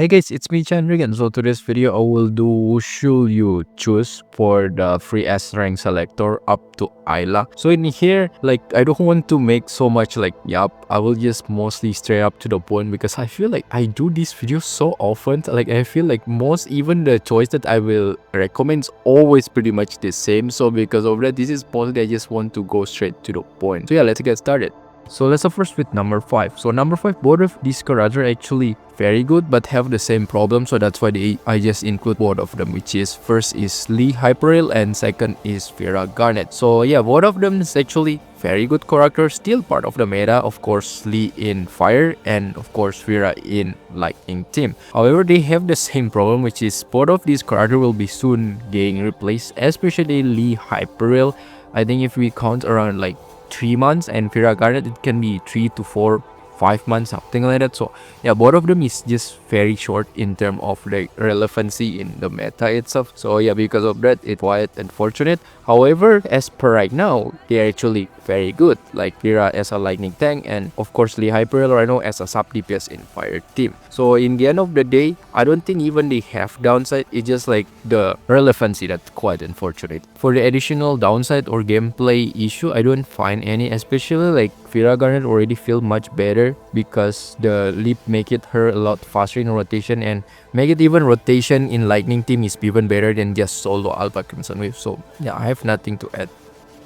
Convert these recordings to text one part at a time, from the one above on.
Hey guys, it's me Chandrik, and so today's video I will do should you choose for the free S rank selector up to Isla. So in here, like I don't want to make so much like yup, I will just mostly straight up to the point because I feel like I do these videos so often. Like I feel like most even the choice that I will recommend is always pretty much the same. So because of that, this is mostly I just want to go straight to the point. So yeah, let's get started. So let's start first with number 5. So number 5, both of these characters are actually very good but have the same problem, so that's why I just include both of them, which is first is Lee Hyperil and second is Vera Garnet. So yeah, both of them is actually very good characters, still part of the meta. Of course, Lee in Fire and of course Vera in Lightning team. However, they have the same problem, which is both of these characters will be soon getting replaced, especially Lee Hyperil. I think if we count around like 3 months, and Vera Garnet it can be 3 to 4 5 months, something like that. So yeah, both of them is just very short in terms of the relevancy in the meta itself. So yeah, because of that it's quite unfortunate. However, as per right now, they're actually very good, like Vera as a lightning tank and of course Lee Hyperil right now as a sub DPS in Fire team. So in the end of the day, I don't think even they have downside, it's just like the relevancy that's quite unfortunate. For the additional downside or gameplay issue, I don't find any, especially like Vera Garnet already feel much better because the leap make it her a lot faster in rotation and make it even rotation in lightning team is even better than just solo Alpha Crimson Wave. So yeah, I have nothing to add.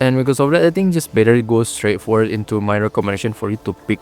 And because of that, I think just better go straight forward into my recommendation for you to pick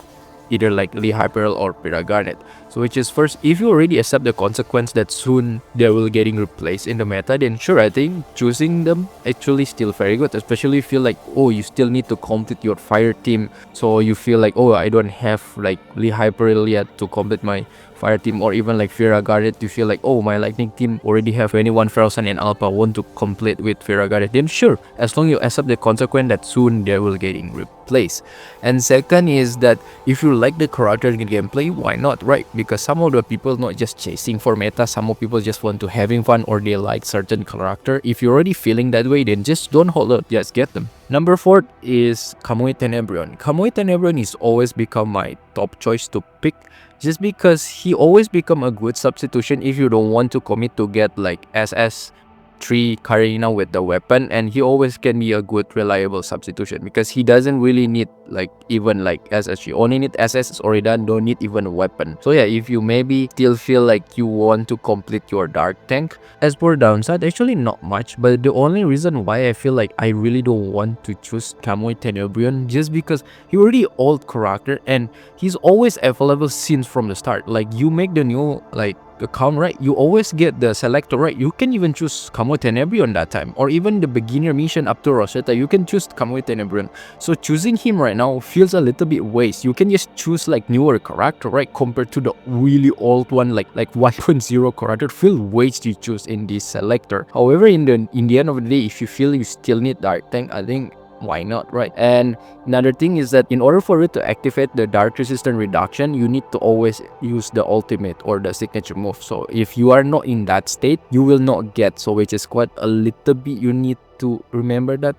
either like Lee Hyperil or Vera Garnet. So which is first, if you already accept the consequence that soon they will getting replaced in the meta, then sure, I think choosing them actually still very good, especially if you feel like, oh, you still need to complete your Fire team, so you feel like, oh, I don't have like Lee Hyperil yet to complete my Fire team, or even like Vera Garnet, you feel like, oh, my Lightning team already have 21,000 in Alpha, want to complete with Vera Garnet, then sure, as long you accept the consequence that soon they will getting replaced. And second is that if you like the character in gameplay, why not, right? Because some of the people not just chasing for meta, some of people just want to having fun or they like certain character. If you're already feeling that way, then just don't hold up, just get them. Number 4 is Kamui Tenebrion. Kamui Tenebrion is always become my top choice to pick, just because he always become a good substitution if you don't want to commit to get like SS3 Karina with the weapon, and he always can be a good reliable substitution because he doesn't really need like even like SSG, only need SS already done, don't need even a weapon. So yeah, if you maybe still feel like you want to complete your dark tank, as for downside, actually not much, but the only reason why I feel like I really don't want to choose Kamui Tenebrion, just because he already old character and he's always available since from the start. Like you make the new like account, right, you always get the selector, right? You can even choose Kamui Tenebrion that time, or even the beginner mission up to Rosetta, you can choose Kamui Tenebrion. So choosing him right now feels a little bit waste. You can just choose like newer character, right, compared to the really old one like 1.0 character, feel waste to choose in this selector. However, in the end of the day, if you feel you still need dark tank, I think why not, right? And another thing is that in order for you to activate the dark resistance reduction, you need to always use the ultimate or the signature move. So if you are not in that state, you will not get, so which is quite a little bit, you need to remember that.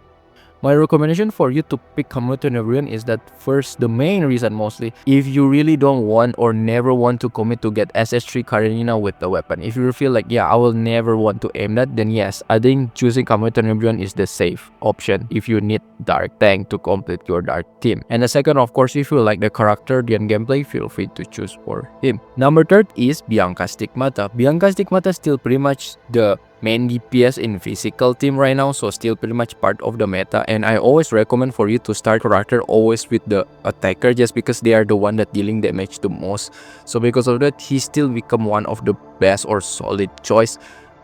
My recommendation for you to pick Kamui Tenebrion is that first, the main reason mostly, if you really don't want or never want to commit to get SS3 Karenina with the weapon, if you feel like, yeah, I will never want to aim that, then yes, I think choosing Kamui Tenebrion is the safe option if you need dark tank to complete your dark team. And the second, of course, if you like the character and gameplay, feel free to choose for him. Number 3 is Bianca Stigmata. Bianca Stigmata still pretty much the main DPS in physical team right now, so still pretty much part of the meta, and I always recommend for you to start character always with the attacker, just because they are the one that dealing damage the most. So because of that, he still become one of the best or solid choice.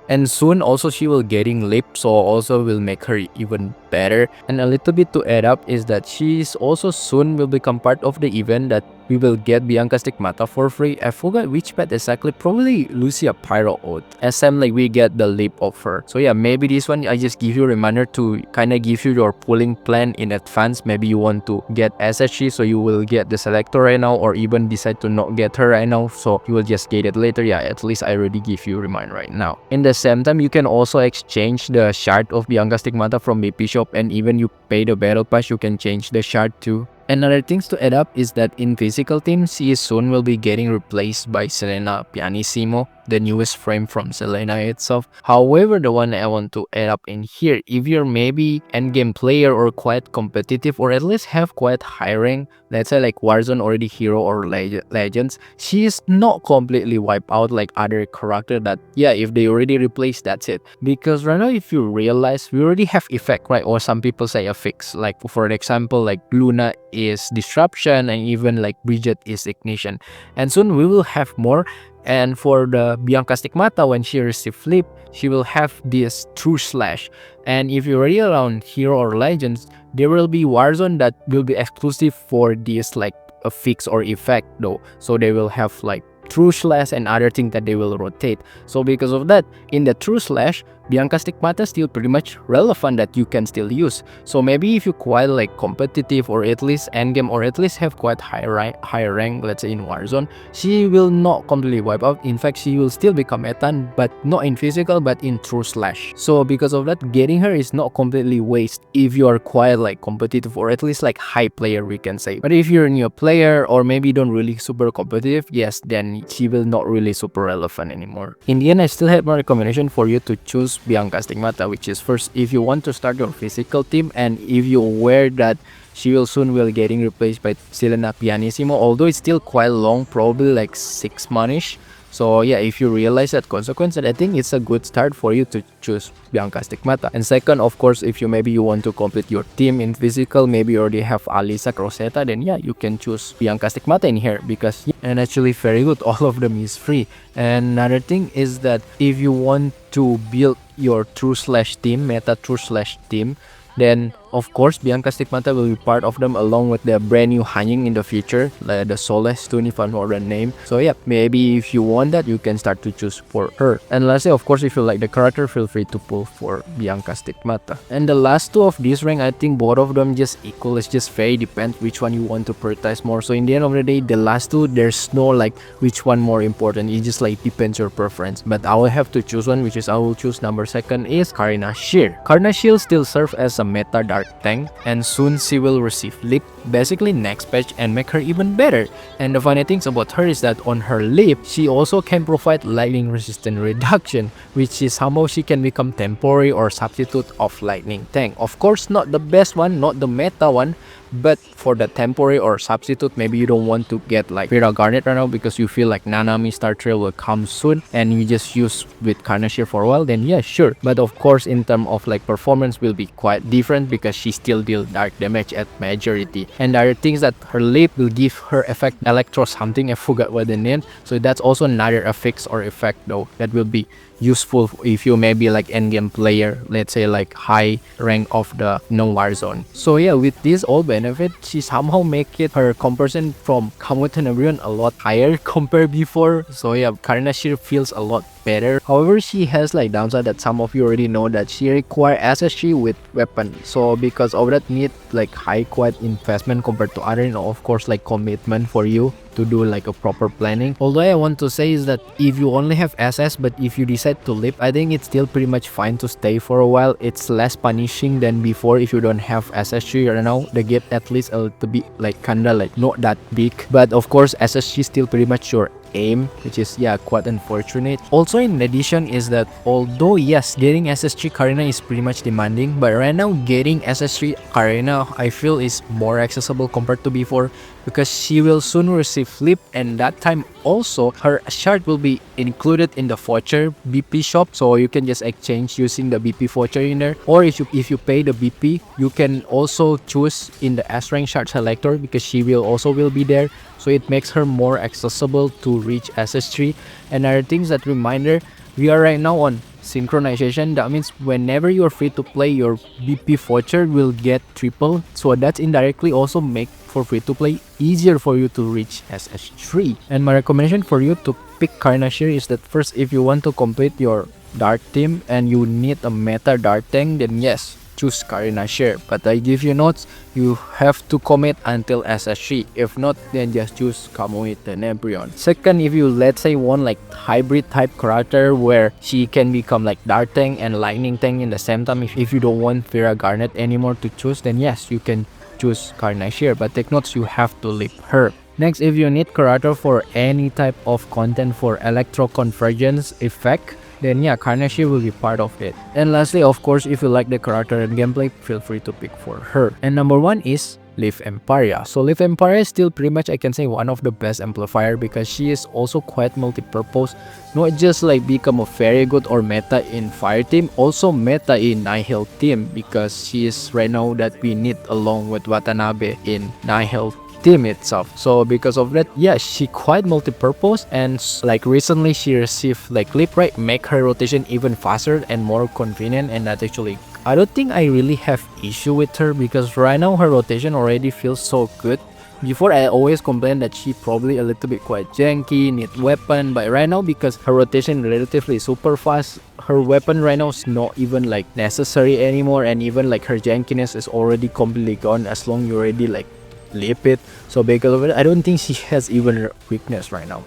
And soon also she will getting lip, so also will make her even better. And a little bit to add up is that she is also soon will become part of the event that we will get Bianca Stigmata for free. I forgot which pet exactly, probably Lucia Pyro Oath. SM like we get the lip of her. So yeah, maybe this one I just give you a reminder to kind of give you your pulling plan in advance. Maybe you want to get SSG, so you will get the selector right now, or even decide to not get her right now, so you will just get it later. Yeah, at least I already give you a reminder right now. In the same time, you can also exchange the shard of Bianca Stigmata from BP shop, and even you pay the battle pass, you can change the shard to Another things to add up is that in physical teams, she soon will be getting replaced by Selena Pianissimo, the newest frame from Selena itself. However, the one I want to add up in here, if you're maybe endgame player or quite competitive or at least have quite high rank, let's say like Warzone already hero or legends, she is not completely wiped out like other character that, yeah, if they already replaced, that's it. Because right now, if you realize, we already have effect, right? Or some people say a fix, like for example, like Luna is disruption and even like Bridget is ignition, and soon we will have more. And for the Bianca Stigmata, when she receives flip, she will have this true slash. And if you're already around hero or legends, there will be Warzone that will be exclusive for this like a fix or effect though, so they will have like true slash and other things that they will rotate. So because of that, in the true slash, Bianca Stigmata still pretty much relevant that you can still use. So maybe if you quite like competitive or at least endgame or at least have quite high rank, let's say in Warzone, she will not completely wipe out. In fact, she will still become Ethan, but not in physical but in true slash. So because of that, getting her is not completely waste if you are quite like competitive or at least like high player, we can say. But if you're a new player or maybe don't really super competitive, yes, then she will not really super relevant anymore. In the end, I still have my recommendation for you to choose Bianca Stigmata, which is first, if you want to start your physical team and if you're aware that she will soon will getting replaced by Selena Pianissimo, although it's still quite long, probably like 6 months. So yeah, if you realize that consequence, I think it's a good start for you to choose Bianca Stigmata. And second, of course, if you maybe you want to complete your team in physical, maybe you already have Alisa Crosetta, then yeah, you can choose Bianca Stigmata in here because, and actually very good, all of them is free. And another thing is that if you want to build your true slash team, meta true slash team, then of course Bianca Stigmata will be part of them along with the brand new Hanying in the future, like the Solace Tune if I know the name. So yeah, maybe if you want that, you can start to choose for her. And lastly, of course, if you like the character, feel free to pull for Bianca Stigmata. And the last two of this rank, I think both of them just equal. It's just very depends which one you want to prioritize more. So in the end of the day, the last two, there's no like which one more important. It just like depends your preference. But I will have to choose one, which is I will choose number second is Karina Shear. Karina Shear still serve as a meta dark tank, and soon she will receive lip basically next patch and make her even better. And the funny things about her is that on her lip, she also can provide lightning resistance reduction, which is somehow she can become temporary or substitute of lightning tank. Of course, not the best one, not the meta one, but for the temporary or substitute, maybe you don't want to get like Vera Garnet right now because you feel like Nanami Star Trail will come soon and you just use with Carnashir for a while, then yeah, sure. But of course, in terms of like performance will be quite different because she still deal dark damage at majority. And the other things that her lip will give her effect electro something, I forgot what the name. So that's also another affix or effect though that will be useful if you maybe like endgame player, let's say like high rank of the no Warzone. So yeah, with this all benefit, she somehow make it her comparison from Kamuto Nabrion a lot higher compared before. So yeah, Karina Shear feels a lot better. However, she has like downside that some of you already know, that she require SSG with weapon. So because of that, need like high quite investment compared to other, of course, like commitment for you to do like a proper planning. Although I want to say is that if you only have SS, but if you decide to live, I think it's still pretty much fine to stay for a while. It's less punishing than before if you don't have SSG right now. The gap at least a little bit like kinda like not that big, but of course SSG still pretty much your aim, which is yeah quite unfortunate. Also in addition is that although yes, getting SSG Karina is pretty much demanding, but right now getting SSG Karina I feel is more accessible compared to before, because she will soon receive flip, and that time also her shard will be included in the voucher BP shop, so you can just exchange using the BP voucher in there. Or if you pay the BP, you can also choose in the S rank shard selector because she will also be there, so it makes her more accessible to reach SS3. And other things that reminder, we are right now on synchronization. That means whenever you're free to play, your BP voucher will get triple, so that indirectly also make for free to play easier for you to reach SS3. And my recommendation for you to pick Karina Shear is that first, if you want to complete your dark team and you need a meta dark tank, then yes, choose Karina Shear. But I give you notes, you have to commit until SS3. If not, then just choose Kamui Tenebrion. Second, if you let's say want like hybrid type character where she can become like dark tank and lightning tank in the same time, if you don't want Vera Garnet anymore to choose, then yes, you can choose Carnashir, but take notes, you have to leave her. Next, if you need character for any type of content for electro convergence effect, then yeah, Carnashir will be part of it. And lastly, of course, if you like the character and gameplay, feel free to pick for her. And number 1 is Leaf Empyrea. So Leaf Empyrea is still pretty much, I can say, one of the best amplifier because she is also quite multi-purpose. Not just like become a very good or meta in fire team, also meta in Nihil team because she is right now that we need along with Watanabe in Nihil team itself. So because of that, yeah, she quite multi-purpose, and like recently she received like clip, right, make her rotation even faster and more convenient, and that actually I don't think I really have issue with her because right now her rotation already feels so good. Before I always complained that she probably a little bit quite janky, need weapon, but right now because her rotation relatively super fast, her weapon right now is not even like necessary anymore, and even like her jankiness is already completely gone as long you already like leap it. So because of it, I don't think she has even weakness right now.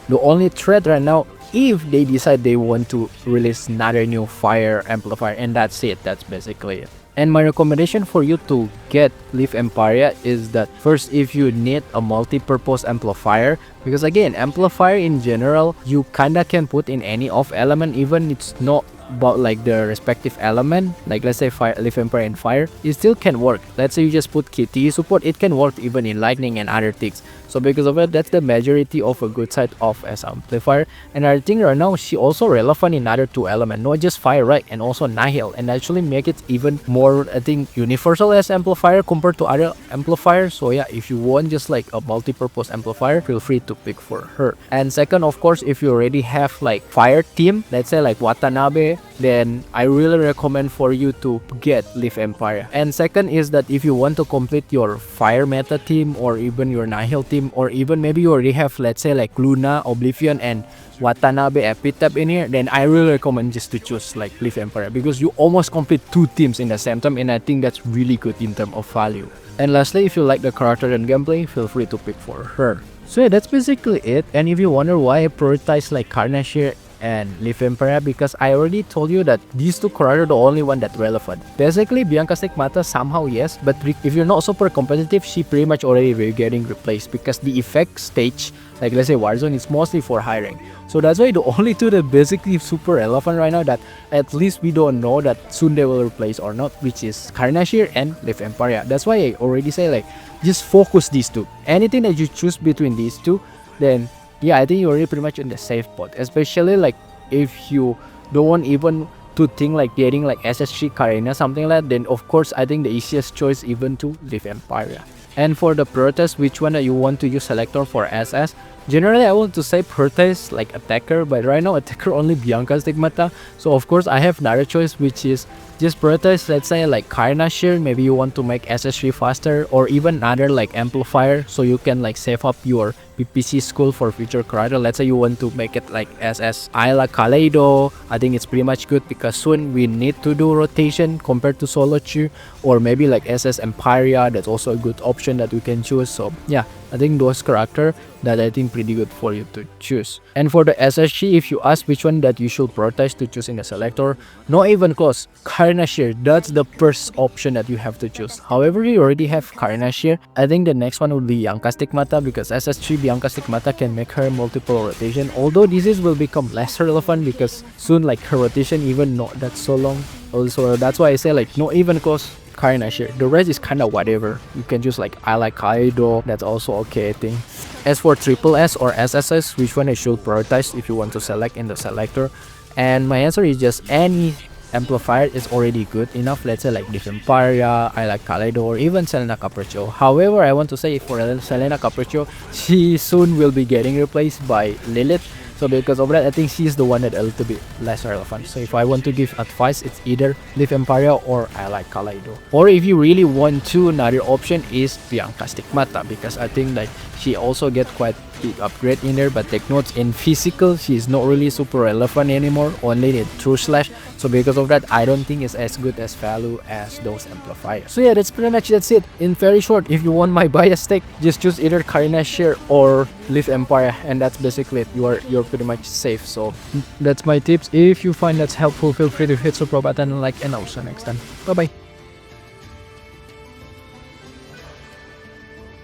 The only threat right now, if they decide they want to release another new fire amplifier, and that's it, that's basically it. And my recommendation for you to get Leaf Empyrea is that first, if you need a multi-purpose amplifier, because again, amplifier in general, you kinda can put in any of element, even it's not about like the respective element, like let's say fire, Leaf Empyrea and fire, it still can work. Let's say you just put KT support, it can work even in lightning and other things. So because of it, that's the majority of a good side of as amplifier. And I think right now she also relevant in other 2 elements, not just fire, right, and also Nihil, and actually make it even more, I think, universal as amplifier compared to other amplifiers. So yeah, if you want just like a multi-purpose amplifier, feel free to pick for her. And second, of course, if you already have like fire team, let's say like Watanabe, then I really recommend for you to get Leaf Empyrea. And second is that if you want to complete your fire meta team or even your Nihil team, or even maybe you already have, let's say like Luna, Oblivion and Watanabe Epitaph in here, then I really recommend just to choose like Leaf Empyrea because you almost complete 2 teams in the same time, and I think that's really good in terms of value. And lastly, if you like the character and gameplay, feel free to pick for her. So yeah, that's basically it. And if you wonder why I prioritize like Carnashir and Leaf Empyrea, because I already told you that these 2 characters are the only one that relevant. Basically, Bianca Stigmata somehow yes, but if you're not super competitive, she pretty much already getting replaced because the effect stage, like let's say Warzone, is mostly for high rank. So that's why the only 2 that basically super relevant right now that at least we don't know that soon they will replace or not, which is Carnashir and Leaf Empyrea. That's why I already say like just focus these 2. Anything that you choose between these 2, then yeah, I think you're already pretty much in the safe spot, especially like if you don't want even to think like getting like SSG Karina, something like that, then of course I think the easiest choice even to Leaf Empyrea. And for the protest, which one that you want to use Selector for SS, generally I want to say protest like attacker, but right now attacker only Bianca Stigmata. So of course I have another choice, which is just protest, let's say like Carnashir, maybe you want to make SSG faster, or even another like amplifier so you can like save up your PPC school for future character. Let's say you want to make it like SS Ayla Kaleido, I think it's pretty much good because soon we need to do rotation compared to solo queue, or maybe like SS Empyrea, that's also a good option that we can choose. So yeah, I think those character that I think pretty good for you to choose. And for the SSG, if you ask which one that you should prioritize to choose in the Selector, not even close, Carnashir, that's the first option that you have to choose. However, you already have Carnashir, I think the next one would be Bianca Stigmata, because SSG Bianca Stigmata can make her multiple rotation, although disease will become less relevant because soon like her rotation even not that so long. Also that's why I say like not even close, Carnashir. The rest is kind of whatever. You can choose like I like Kaido, that's also okay I think. As for triple S or SSS, which one I should prioritize if you want to select in the Selector, and my answer is just any amplifier is already good enough. Let's say like Leaf Empyrea, I like Kaleido, or even Selena Capriccio. However, I want to say for Selena Capriccio, she soon will be getting replaced by Lilith. So because of that, I think she's the one that a little bit less relevant. So if I want to give advice, it's either Leaf Empyrea or I like Kaleido. Or if you really want to, another option is Bianca Stigmata, because I think like she also get quite big upgrade in there, but take notes, in physical she's not really super relevant anymore, only in true slash. So because of that, I don't think it's as good as value as those amplifiers. So yeah, that's pretty much that's it. In very short, if you want my bias take, just choose either Carnashir or Leaf Empyrea, and that's basically it. You're pretty much safe. So that's my tips. If you find that's helpful, feel free to hit the pro button and like, and I'll see you next time. Bye bye.